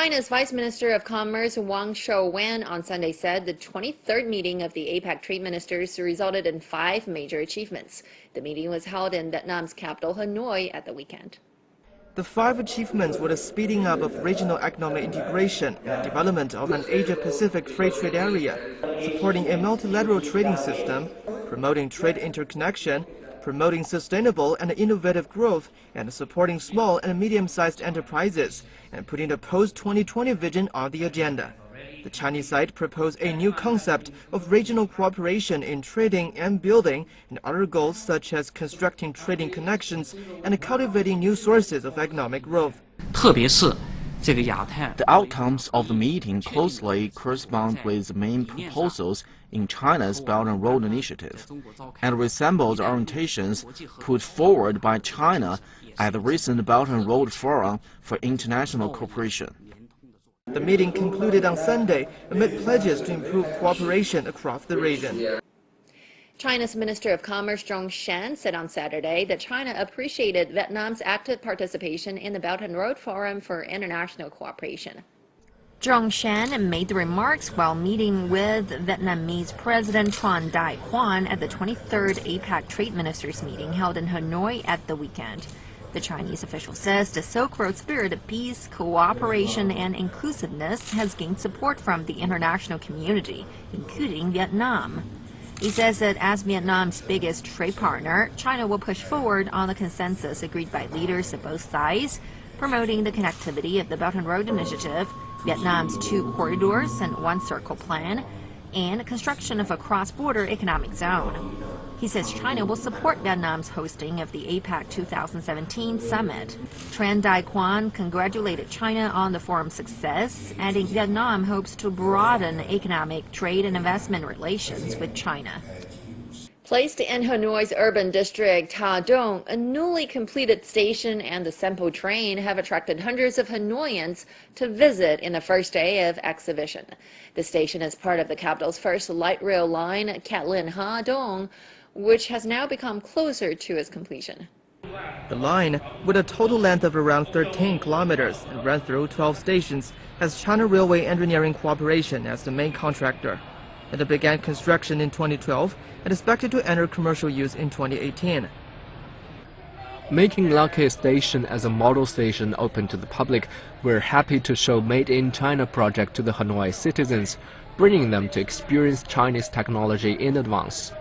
China's Vice Minister of Commerce Wang Shouwen on Sunday said the 23rd meeting of the APEC trade ministers resulted in 5 major achievements. The meeting was held in Vietnam's capital, Hanoi, at the weekend. The 5 achievements were the speeding up of regional economic integration and development of an Asia-Pacific free trade area, supporting a multilateral trading system, promoting trade interconnection, promoting sustainable and innovative growth, and supporting small and medium-sized enterprises, and putting the post-2020 vision on the agenda. The Chinese side proposed a new concept of regional cooperation in trading and building, and other goals such as constructing trading connections and cultivating new sources of economic growth. The outcomes of the meeting closely correspond with the main proposals in China's Belt and Road Initiative, and resemble the orientations put forward by China at the recent Belt and Road Forum for International Cooperation. The meeting concluded on Sunday amid pledges to improve cooperation across the region. China's Minister of Commerce Zhong Shan said on Saturday that China appreciated Vietnam's active participation in the Belt and Road Forum for International Cooperation. Zhong Shan made the remarks while meeting with Vietnamese President Tran Dai Quan at the 23rd APEC Trade Ministers meeting held in Hanoi at the weekend. The Chinese official says the Silk Road spirit of peace, cooperation, and inclusiveness has gained support from the international community, including Vietnam. He says that as Vietnam's biggest trade partner, China will push forward on the consensus agreed by leaders of both sides, promoting the connectivity of the Belt and Road Initiative, Vietnam's 2 corridors and 1 circle plan, and construction of a cross-border economic zone. He says China will support Vietnam's hosting of the APEC 2017 summit. Tran Dai Quan congratulated China on the forum's success, adding Vietnam hopes to broaden economic, trade, and investment relations with China. Placed in Hanoi's urban district, Ha Dong, a newly completed station and the Sempo train have attracted hundreds of Hanoians to visit in the first day of exhibition. The station is part of the capital's first light rail line, Catlin Ha Dong, which has now become closer to its completion. The line, with a total length of around 13 kilometers and runs through 12 stations, has China Railway Engineering Corporation as the main contractor. It began construction in 2012 and is expected to enter commercial use in 2018. Making Lucky Station as a model station open to the public, we're happy to show Made in China project to the Hanoi citizens, bringing them to experience Chinese technology in advance.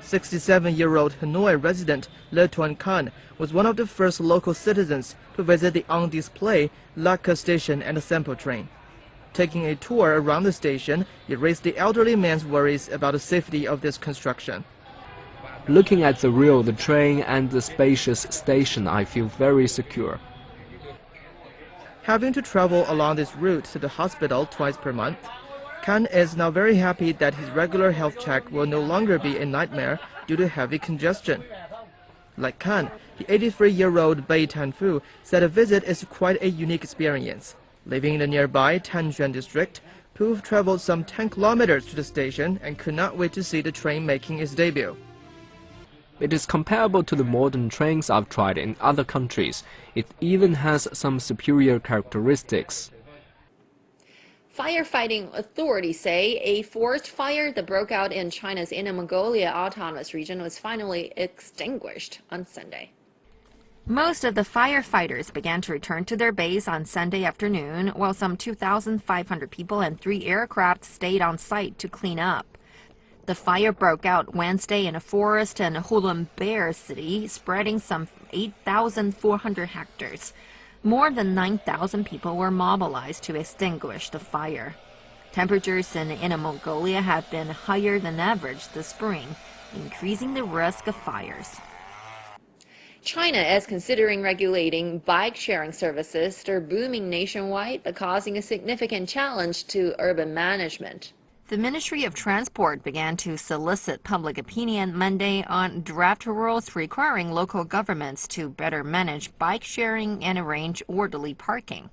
67-year-old Hanoi resident Le Tuan Khan was one of the first local citizens to visit the on-display Laka station and the Sempo train. Taking a tour around the station, it raised the elderly man's worries about the safety of this construction. Looking at the train and the spacious station, I feel very secure. Having to travel along this route to the hospital twice per month, Khan is now very happy that his regular health check will no longer be a nightmare due to heavy congestion. Like Khan, the 83-year-old Bai Tanfu said a visit is quite a unique experience. Living in the nearby Tanjuan district, Pu traveled some 10 kilometers to the station and could not wait to see the train making its debut. It is comparable to the modern trains I've tried in other countries. It even has some superior characteristics. Firefighting authorities say a forest fire that broke out in China's Inner Mongolia Autonomous Region was finally extinguished on Sunday. Most of the firefighters began to return to their base on Sunday afternoon, while some 2,500 people and 3 aircraft stayed on site to clean up. The fire broke out Wednesday in a forest in Hulunbuir City, spreading some 8,400 hectares. More than 9,000 people were mobilized to extinguish the fire. Temperatures in Inner Mongolia have been higher than average this spring, increasing the risk of fires. China is considering regulating bike-sharing services that are booming nationwide but causing a significant challenge to urban management. The Ministry of Transport began to solicit public opinion Monday on draft rules requiring local governments to better manage bike sharing and arrange orderly parking.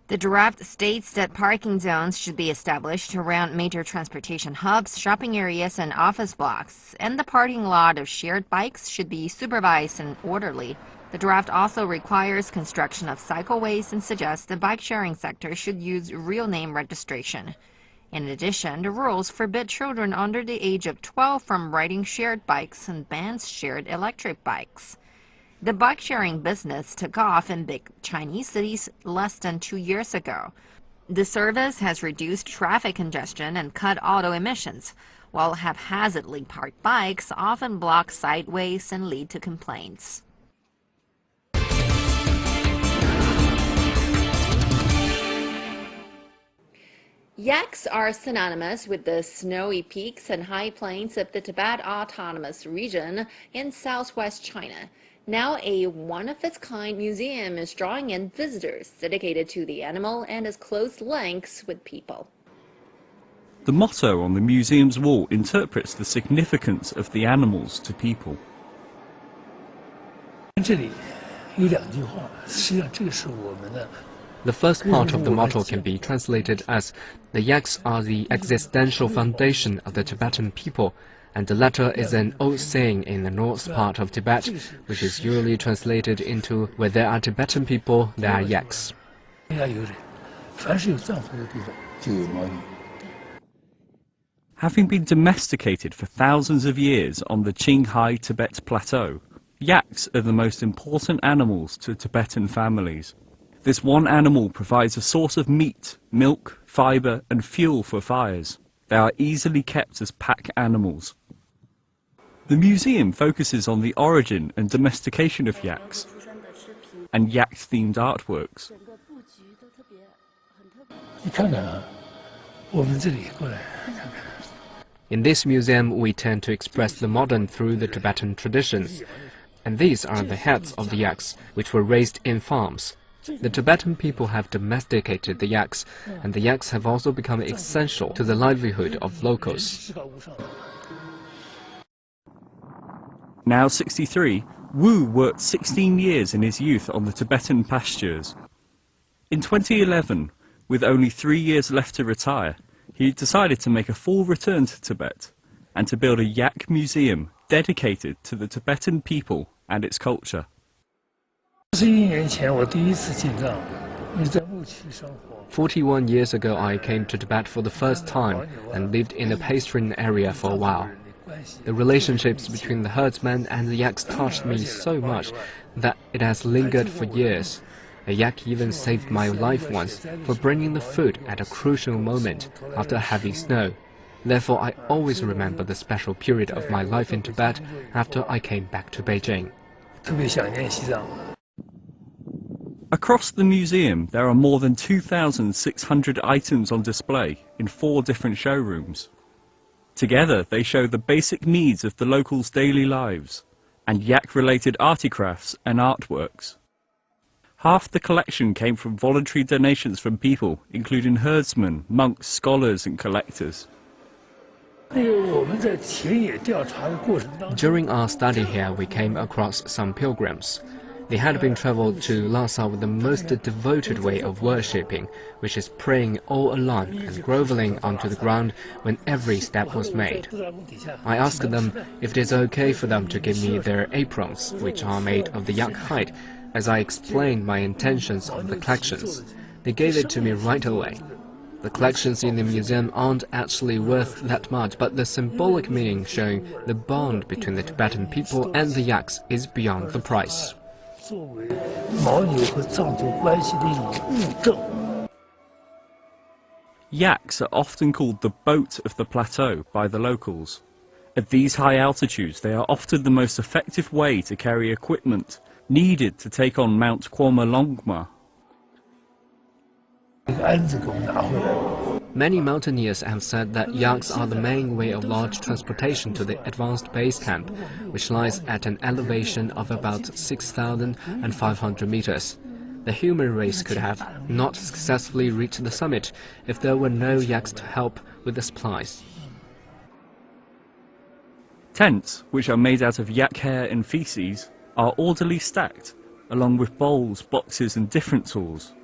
The draft states that parking zones should be established around major transportation hubs, shopping areas, and office blocks, and the parking lot of shared bikes should be supervised and orderly. The draft also requires construction of cycleways and suggests the bike-sharing sector should use real name registration. In addition, the rules forbid children under the age of 12 from riding shared bikes and bans shared electric bikes. The bike-sharing business took off in big Chinese cities less than 2 years ago. The service has reduced traffic congestion and cut auto emissions, while haphazardly parked bikes often block sideways and lead to complaints. Yaks are synonymous with the snowy peaks and high plains of the Tibet Autonomous Region in southwest China. Now a one-of-its-kind museum is drawing in visitors dedicated to the animal and its close links with people. The motto on the museum's wall interprets the significance of the animals to people. The first part of the motto can be translated as, "The yaks are the existential foundation of the Tibetan people," and the latter is an old saying in the north part of Tibet, which is usually translated into, "Where there are Tibetan people, there are yaks." Having been domesticated for thousands of years on the Qinghai Tibet Plateau, yaks are the most important animals to Tibetan families. This one animal provides a source of meat, milk, fibre and fuel for fires. They are easily kept as pack animals. The museum focuses on the origin and domestication of yaks and yak-themed artworks. In this museum, we tend to express the modern through the Tibetan traditions. And these are the heads of the yaks, which were raised in farms. The Tibetan people have domesticated the yaks, and the yaks have also become essential to the livelihood of locals. Now 63, Wu worked 16 years in his youth on the Tibetan pastures. In 2011, with only 3 years left to retire, he decided to make a full return to Tibet and to build a yak museum dedicated to the Tibetan people and its culture. 41 years ago, I came to Tibet for the first time and lived in the pasturine area for a while. The relationships between the herdsmen and the yaks touched me so much that it has lingered for years. A yak even saved my life once for bringing the food at a crucial moment after heavy snow. Therefore, I always remember the special period of my life in Tibet after I came back to Beijing. Across the museum, there are more than 2,600 items on display in 4 different showrooms. Together, they show the basic needs of the locals' daily lives and yak-related artifacts and artworks. Half the collection came from voluntary donations from people, including herdsmen, monks, scholars and collectors. During our study here, we came across some pilgrims. They had been traveled to Lhasa with the most devoted way of worshipping, which is praying all along and groveling onto the ground when every step was made. I asked them if it is okay for them to give me their aprons, which are made of the yak hide, as I explained my intentions of the collections. They gave it to me right away. The collections in the museum aren't actually worth that much, but the symbolic meaning showing the bond between the Tibetan people and the yaks is beyond the price. Yaks are often called the boat of the plateau by the locals. At these high altitudes, they are often the most effective way to carry equipment needed to take on Mount Longma. Many mountaineers have said that yaks are the main way of large transportation to the advanced base camp, which lies at an elevation of about 6,500 meters. The human race could have not successfully reached the summit if there were no yaks to help with the supplies. Tents, which are made out of yak hair and feces, are orderly stacked, along with bowls, boxes and different tools.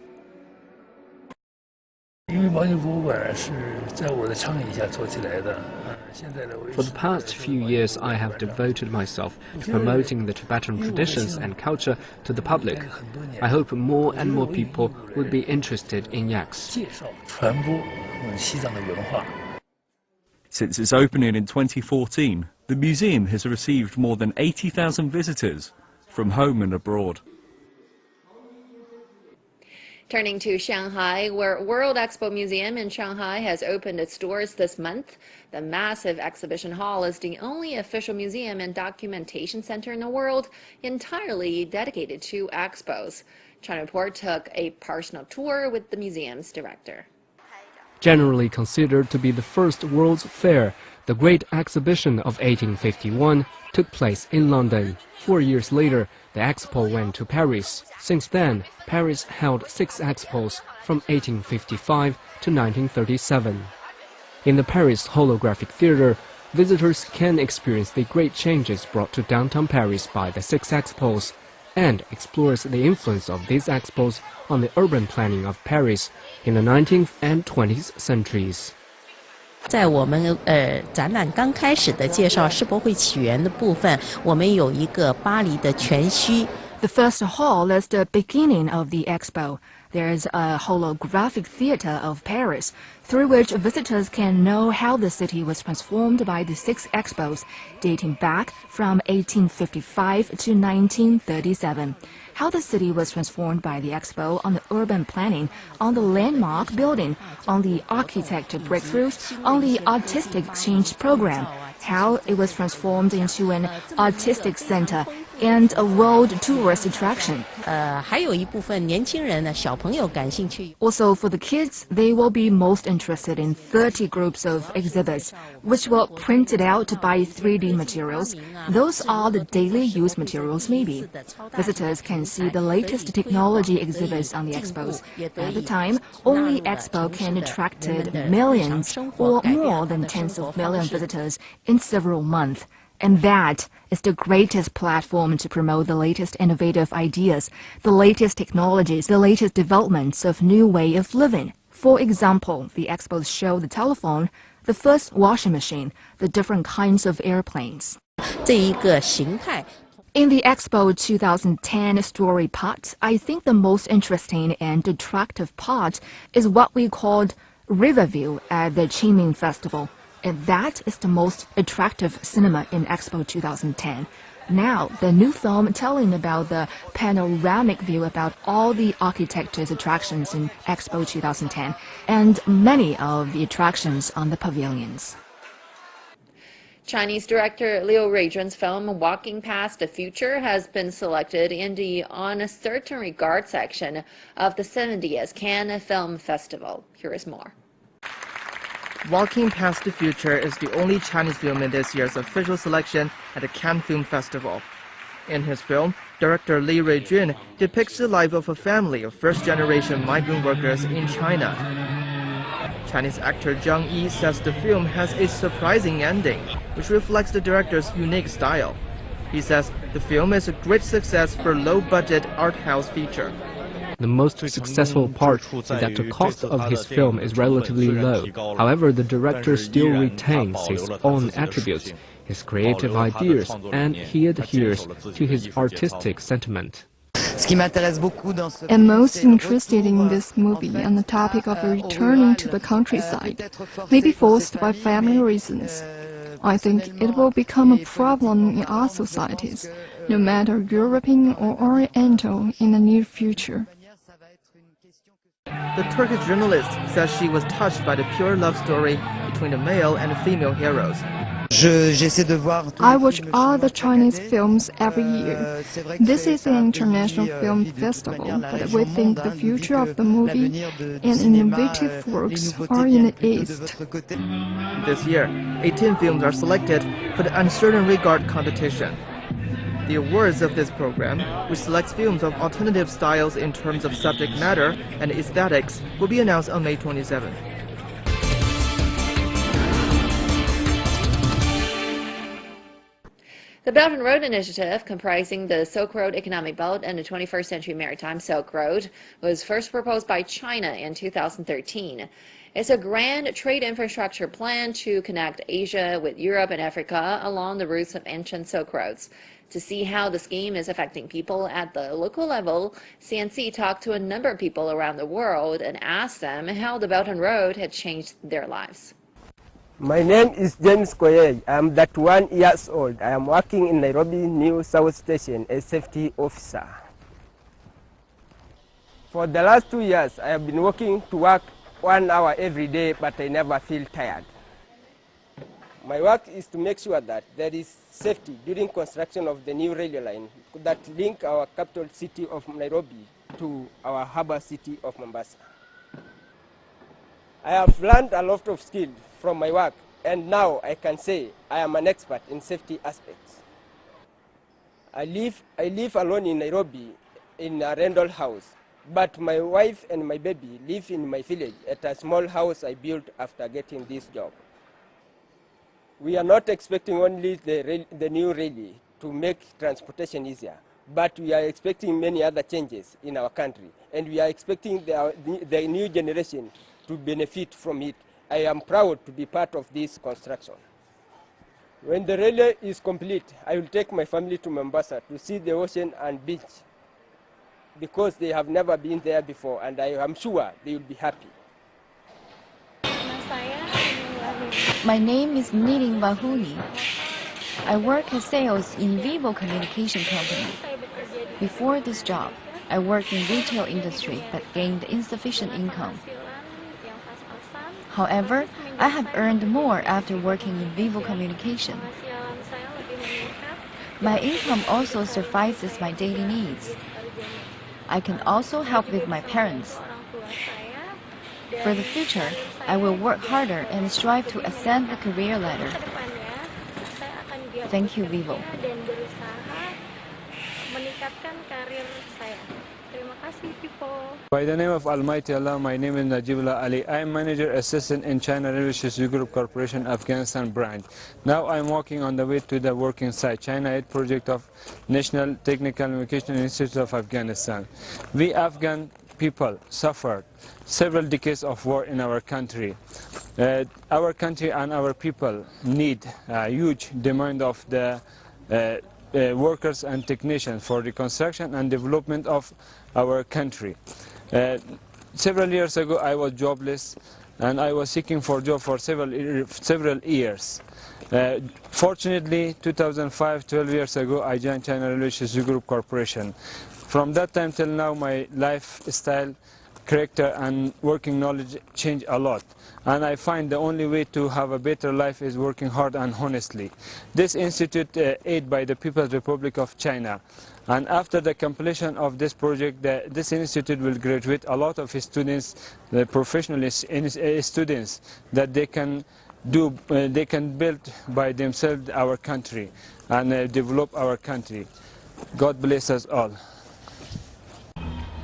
For the past few years, I have devoted myself to promoting the Tibetan traditions and culture to the public. I hope more and more people will be interested in yaks. Since its opening in 2014, the museum has received more than 80,000 visitors from home and abroad. Turning to Shanghai, where World Expo Museum in Shanghai has opened its doors this month. The massive exhibition hall is the only official museum and documentation center in the world entirely dedicated to expos. China Report took a personal tour with the museum's director. Generally considered to be the first World's Fair, the Great Exhibition of 1851 took place in London. 4 years later, the expo went to Paris. Since then, Paris held 6 expos from 1855 to 1937. In the Paris Holographic Theater, visitors can experience the great changes brought to downtown Paris by the 6 expos, and explores the influence of these expos on the urban planning of Paris in the 19th and 20th centuries. 在我们展览刚开始的介绍世博会起源的部分，我们有一个巴黎的全墟。 The first hall is the beginning of the expo. There is a holographic theater of Paris, through which visitors can know how the city was transformed by the 6 expos, dating back from 1855 to 1937. How the city was transformed by the expo on the urban planning, on the landmark building, on the architecture breakthroughs, on the artistic exchange program, how it was transformed into an artistic center and a world tourist attraction. 还有一部分年轻人呢，小朋友感兴趣。 Also, for the kids, they will be most interested in 30 groups of exhibits, which were printed out by 3D materials. Those are the daily use materials, maybe. Visitors can see the latest technology exhibits on the expos. At the time, only expo can attract millions or more than tens of million visitors in several months. And that is the greatest platform to promote the latest innovative ideas, the latest technologies, the latest developments of new way of living. For example, the expos show the telephone, the first washing machine, the different kinds of airplanes. 这一个形态。 In the Expo 2010 story part, I think the most interesting and attractive part is what we called Riverview at the Qingming Festival. And that is the most attractive cinema in Expo 2010. Now, the new film telling about the panoramic view about all the architecture's attractions in Expo 2010 and many of the attractions on the pavilions. Chinese director Liu Ruizhen's film Walking Past the Future has been selected in the On a Certain Regard section of the 70th Cannes Film Festival. Here is more. Walking Past the Future is the only Chinese film in this year's official selection at the Cannes Film Festival. In his film, director Li Ruijun depicts the life of a family of first-generation migrant workers in China. Chinese actor Zhang Yi says the film has a surprising ending, which reflects the director's unique style. He says the film is a great success for low-budget art house feature. The most successful part is that the cost of his film is relatively low. However, the director still retains his own attributes, his creative ideas, and he adheres to his artistic sentiment. I'm most interested in this movie on the topic of returning to the countryside, maybe forced by family reasons. I think it will become a problem in our societies, no matter European or Oriental, in the near future. The Turkish journalist says she was touched by the pure love story between the male and the female heroes. I watch all the Chinese films every year. This is an international film festival, but we think the future of the movie and innovative works are in the East. This year, 18 films are selected for the Uncertain Regard competition. The awards of this program, which selects films of alternative styles in terms of subject matter and aesthetics, will be announced on May 27. The Belt and Road Initiative, comprising the Silk Road Economic Belt and the 21st Century Maritime Silk Road, was first proposed by China in 2013. It's a grand trade infrastructure plan to connect Asia with Europe and Africa along the routes of ancient Silk Roads. To see how the scheme is affecting people at the local level, CNC talked to a number of people around the world and asked them how the Belt and Road had changed their lives. My name is James Koyej. I am 31 years old. I am working in Nairobi New South Station as safety officer. For the last 2 years, I have been working to work 1 hour every day, but I never feel tired. My work is to make sure that there is safety during construction of the new railway line that link our capital city of Nairobi to our harbor city of Mombasa. I have learned a lot of skills from my work, and now I can say I am an expert in safety aspects. I live alone in Nairobi in a rental house, but my wife and my baby live in my village at a small house I built after getting this job. We are not expecting only the new railway to make transportation easier, but we are expecting many other changes in our country, and we are expecting the new generation to benefit from it. I am proud to be part of this construction. When the railway is complete, I will take my family to Mombasa to see the ocean and beach, because they have never been there before, and I am sure they will be happy. My name is Niling Bahuni. I work as sales in Vivo Communication Company. Before this job, I worked in retail industry but gained insufficient income. However, I have earned more after working in Vivo Communication. My income also suffices my daily needs. I can also help with my parents. For the future, I will work harder and strive to ascend the career ladder. Thank you, Vivo. By the name of Almighty Allah, my name is Najibullah Ali. I am Manager Assistant in China Railway Shishri Group Corporation Afghanistan branch. Now I am walking on the way to the working site, China Aid project of National Technical Communication Institute of Afghanistan. We Afghan people suffered several decades of war in our country. Our country and our people need a huge demand of the workers and technicians for reconstruction and development of our country. Several years ago I was jobless and I was seeking for a job for several years. Fortunately, 2005, 12 years ago, I joined China Railway Shishri Group Corporation. From that time till now, my lifestyle, character and working knowledge changed a lot. And I find the only way to have a better life is working hard and honestly. This institute aided by the People's Republic of China. And after the completion of this project, this institute will graduate a lot of students, the professional students, that they can build by themselves our country and develop our country. God bless us all.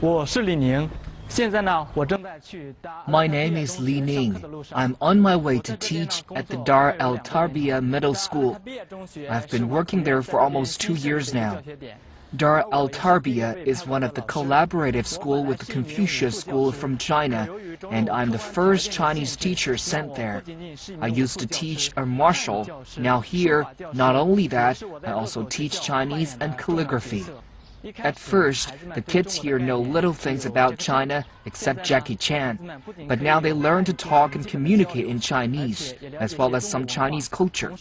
我是李宁，现在呢，我正在去 My name is Li Ning. I'm on my way to teach at the Dar El Tarbia Middle School. I've been working there for almost 2 years now. Dar El Tarbia is one of the collaborative schools with the Confucius School from China, and I'm the first Chinese teacher sent there. I used to teach a martial. Now here, not only that, I also teach Chinese and calligraphy. At first, the kids here know little things about China except Jackie Chan, but now they learn to talk and communicate in Chinese, as well as some Chinese culture.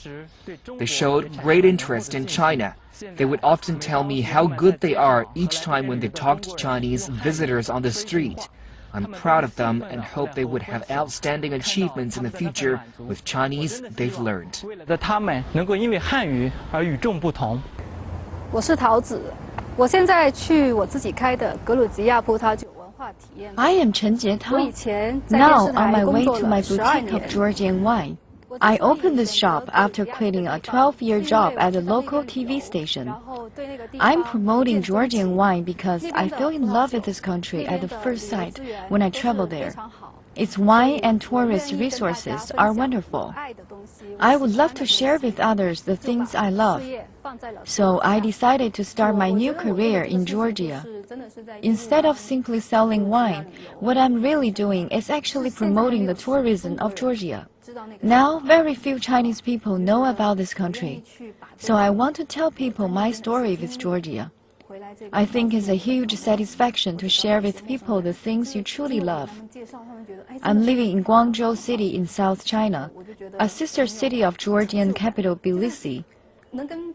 They showed great interest in China. They would often tell me how good they are each time when they talked to Chinese visitors on the street. I'm proud of them and hope they would have outstanding achievements in the future with Chinese they've learned. 他们能够因为汉语而与众不同。我是桃子。 我现在去我自己开的格鲁吉亚葡萄酒文化体验。 I am Chen Jietao. Now on my way to my boutique of Georgian wine. I opened this shop after quitting a 12-year job at a local TV station. I'm promoting Georgian wine because I fell in love with this country at the first sight when I traveled there. Its wine and tourist resources are wonderful. I would love to share with others the things I love. So I decided to start my new career in Georgia. Instead of simply selling wine, what I'm really doing is actually promoting the tourism of Georgia. Now, very few Chinese people know about this country, so I want to tell people my story with Georgia. I think it's a huge satisfaction to share with people the things you truly love. I'm living in Guangzhou City in South China, a sister city of Georgian capital Tbilisi.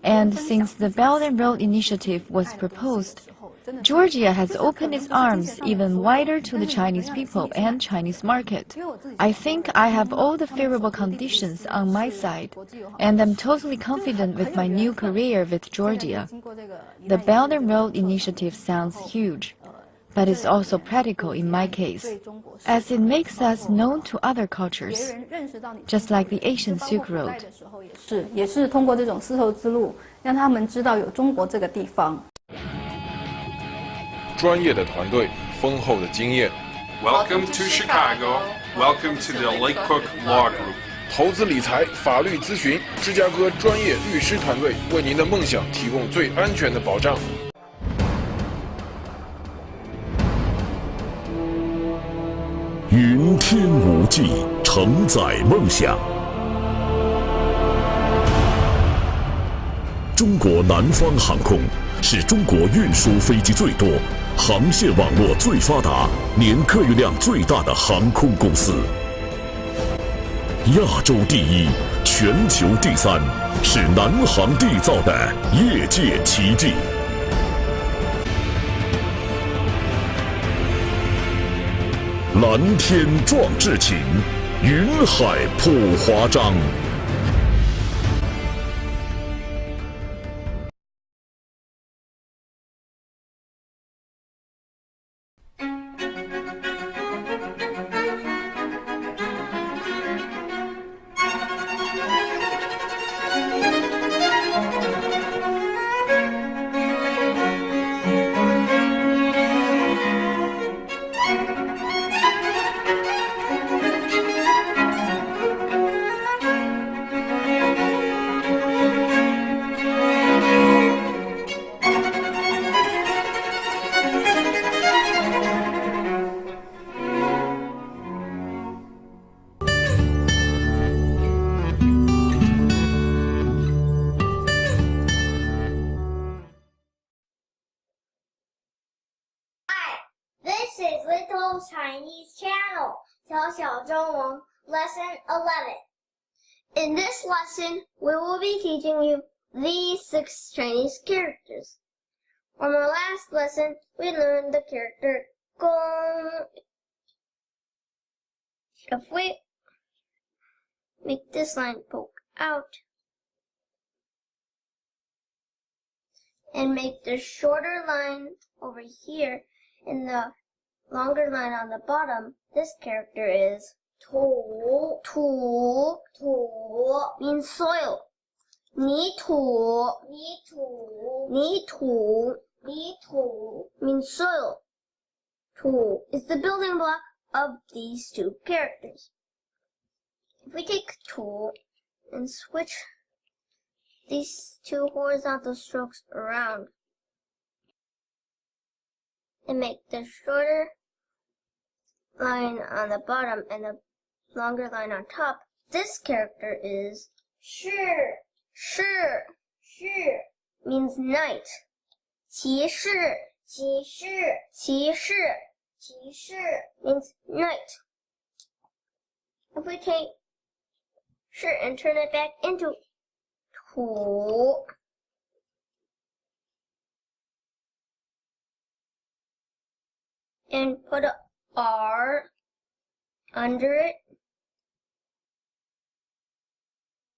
And since the Belt and Road Initiative was proposed, Georgia has opened its arms even wider to the Chinese people and Chinese market. I think I have all the favorable conditions on my side, and I'm totally confident with my new career with Georgia. The Belt and Road Initiative sounds huge, but it's also practical in my case, as it makes us known to other cultures, just like the Asian Silk Road. 也是通过这种丝绸之路，让他们知道有中国这个地方。专业的团队，丰厚的经验。Welcome to Chicago. Welcome to the Lake Cook Law Group. 投资理财、法律咨询，芝加哥专业律师团队为您的梦想提供最安全的保障。云天无际，承载梦想。中国南方航空是中国运输飞机最多、航线网络最发达、年客运量最大的航空公司。亚洲第一，全球第三，是南航缔造的业界奇迹。蓝天壮志情，云海谱华章。This is Little Chinese Channel, 小小中文 Lesson 11. In this lesson, we will be teaching you these 6 Chinese characters. From our last lesson, we learned the character gong. If we make this line poke out and make the shorter line over here and the longer line on the bottom, this character is Tu. Tu. Tu means soil. Ni tu. Ni tu. Ni tu. Ni tu means soil. Tu is the building block of these 2 characters. If we take Tu and switch these 2 horizontal strokes around and make the shorter line on the bottom and the longer line on top, this character is Shi. Shi. Shi means night. Qi shi. Qi shi. Qi shi. Qi shi means night. If we take shi and turn it back into Tu, and put a R under it,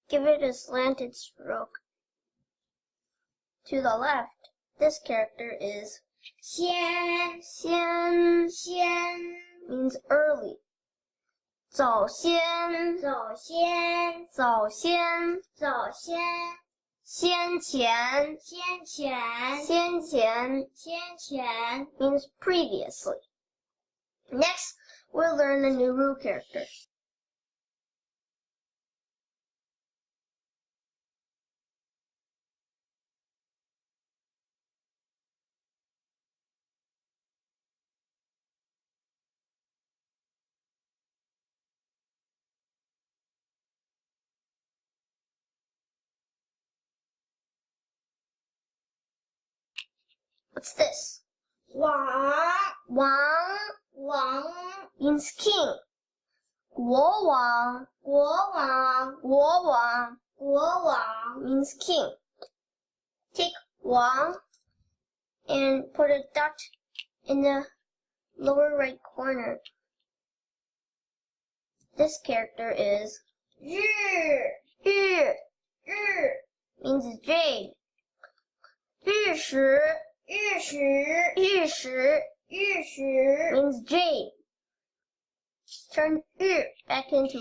give it a slanted stroke to the left. This character is Xian. Xian. Xian means early. 早先，早先，早先，早先，先前，先前，先前，先前 means previously. Next, we'll learn the new Ru character. What's this? Wang means king. 国王 means king. Take Wang and put a dot in the lower right corner. This character is 日 means jade. 日食 means jade. Turn 日 back into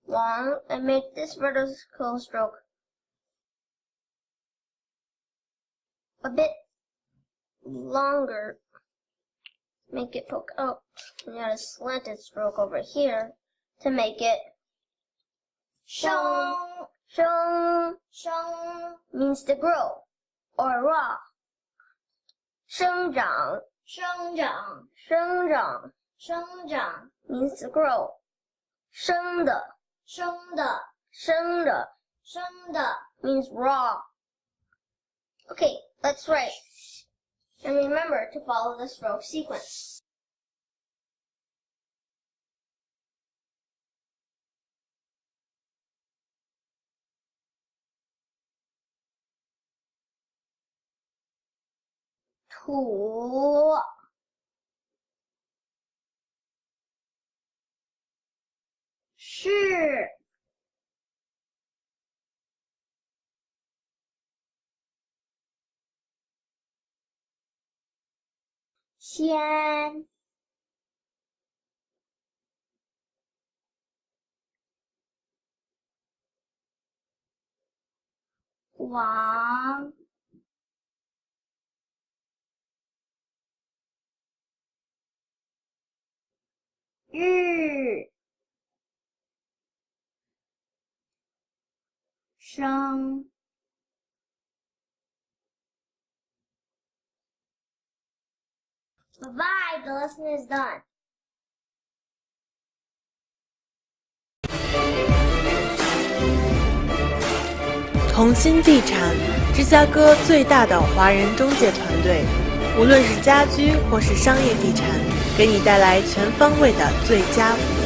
Wang and make this vertical stroke a bit longer. Make it poke out. And add a slanted stroke over here to make it 生 means to grow or raw. 生长 means to grow. 生的 means raw. Okay, let's write. And remember to follow the stroke sequence. Tu 是 仙 王 日 生 Bye-bye, the lesson is done. 同心地产，芝加哥最大的华人中介团队，无论是家居或是商业地产，给你带来全方位的最佳服务。